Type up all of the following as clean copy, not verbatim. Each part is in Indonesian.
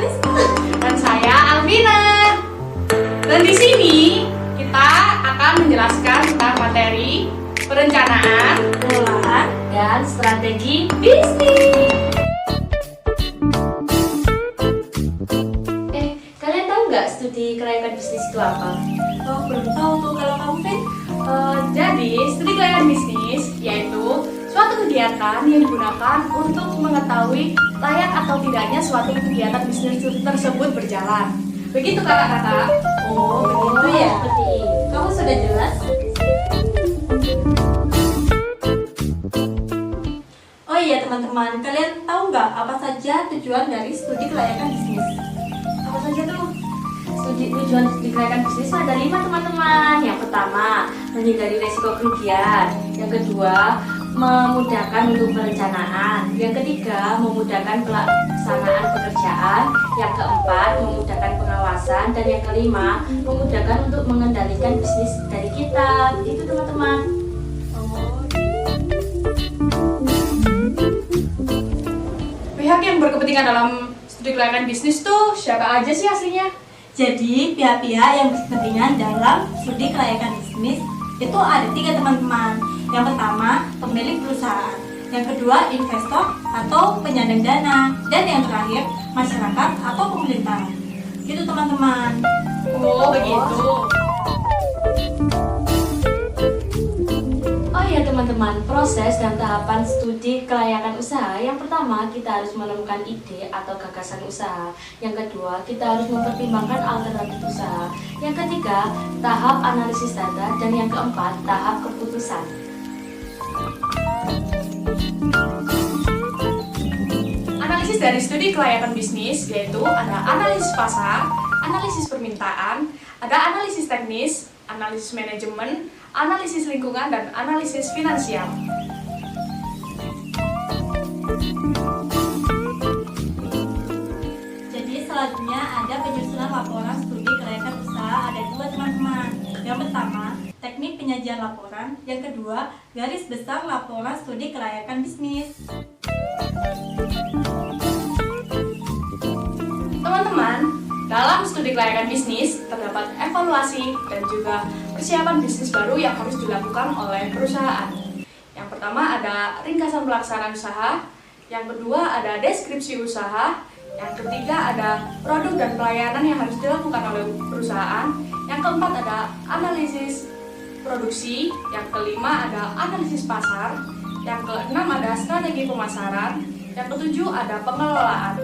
Aliska. Dan saya Alvina. Dan di sini kita akan menjelaskan tentang materi perencanaan, Pengelolaan dan strategi bisnis. Kalian tahu nggak studi kelayakan bisnis itu apa? Oh, belum tahu tuh kalau kamu Vin. Jadi, studi kelayakan bisnis yaitu suatu kegiatan yang digunakan untuk mengetahui layak atau tidaknya suatu kegiatan bisnis tersebut berjalan. Begitu kakak-kakak. Oh, begitu ya. Seperti ini. Kamu sudah jelas? Oh iya teman-teman, kalian tahu nggak apa saja tujuan dari studi kelayakan bisnis? Apa saja tuh? Tujuan studi kelayakan bisnis ada 5 teman-teman. Yang pertama, menghindari resiko kerugian. Yang kedua, memudahkan untuk perencanaan. Yang ketiga, memudahkan pelaksanaan pekerjaan. Yang keempat, memudahkan pengawasan. Dan yang kelima, memudahkan untuk mengendalikan bisnis dari kita. Begitu teman-teman. Pihak yang berkepentingan dalam studi kelayakan bisnis tuh siapa aja sih aslinya? Jadi pihak-pihak yang berkepentingan dalam studi kelayakan bisnis itu ada 3 teman-teman. Yang pertama, pemilik perusahaan. Yang kedua, investor atau penyandang dana. Dan yang terakhir, masyarakat atau pemerintah. Gitu teman-teman. Oh begitu. Oh iya teman-teman, proses dan tahapan studi kelayakan usaha. Yang pertama, kita harus menemukan ide atau gagasan usaha. Yang kedua, kita harus mempertimbangkan alternatif usaha. Yang ketiga, tahap analisis data. Dan yang keempat, tahap keputusan. Analisis dari studi kelayakan bisnis yaitu ada analisis pasar, analisis permintaan, ada analisis teknis, analisis manajemen, analisis lingkungan, dan analisis finansial. Jadi selanjutnya ada penyusunan laporan studi kelayakan usaha. Ada 2 teman-teman. Yang pertama, teknik penyajian laporan. Yang kedua, garis besar laporan studi kelayakan bisnis. Teman-teman, dalam studi kelayakan bisnis terdapat evaluasi dan juga persiapan bisnis baru yang harus dilakukan oleh perusahaan. Yang pertama ada ringkasan pelaksanaan usaha, yang kedua ada deskripsi usaha, yang ketiga ada produk dan pelayanan yang harus dilakukan oleh perusahaan, yang keempat ada analisis produksi, yang kelima ada analisis pasar, yang keenam ada strategi pemasaran, yang ketujuh ada pengelolaan,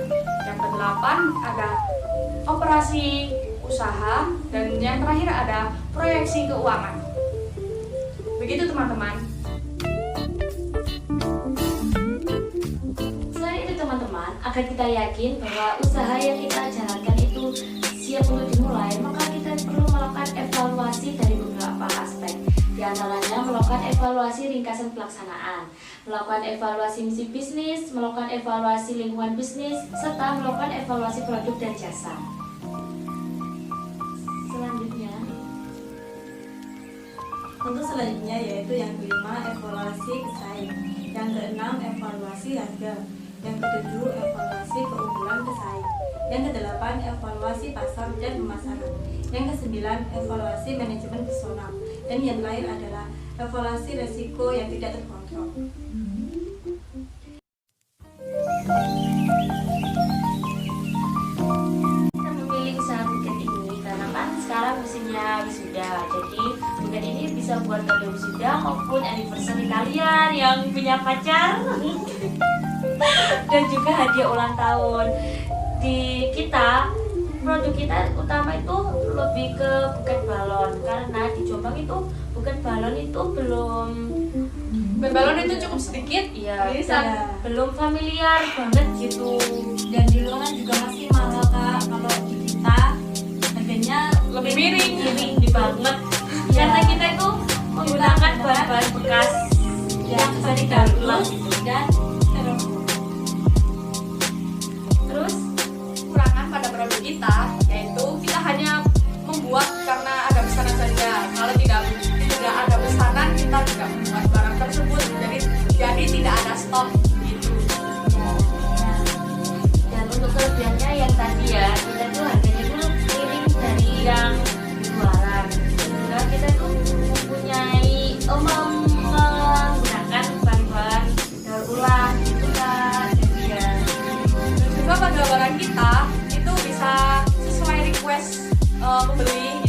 yang kedelapan ada operasi usaha, dan yang terakhir ada proyeksi keuangan. Begitu teman-teman. Selain itu teman-teman, agar kita yakin bahwa usaha yang kita jalankan itu siap untuk dimulai, maka kita perlu melakukan evaluasi dari beberapa aspek. Di antaranya melakukan evaluasi ringkasan pelaksanaan, melakukan evaluasi misi bisnis, melakukan evaluasi lingkungan bisnis, serta melakukan evaluasi produk dan jasa. Selanjutnya, Untuk selanjutnya yaitu yang kelima, evaluasi pesaing. Yang keenam, evaluasi harga. Yang ketujuh, evaluasi keunggulan pesaing. Yang kedelapan, evaluasi pasar dan pemasaran. Yang kesembilan, evaluasi manajemen personal. Dan yang terakhir adalah evaluasi resiko yang tidak terkontrol. kita memilih usaha buket ini karena kan sekarang musimnya wisuda. Jadi buket ini bisa buat kado wisuda maupun anniversary kalian yang punya pacar. Dan juga hadiah ulang tahun. Di kita, produk kita utama itu lebih ke buket balon, karena di Jombang itu buket balon itu belum Buket balon itu cukup sedikit. ya Bisa. belum familiar banget gitu. Dan di luar juga masih mahal kak. Kalau di kita harganya Lebih miring. Miring di banget. Karena kita itu menggunakan bahan-bahan bekas yang bisa didaur ulang gitu. dan terus Terus Kekurangan pada produk kita yaitu kita hanya membuat karena ada pesanan saja. Kalau tidak ada pesanan, kita tidak membuat barang tersebut. Jadi tidak ada stok gitu. dan untuk kelebihannya yang tadi ya kita itu bisa sesuai request pembeli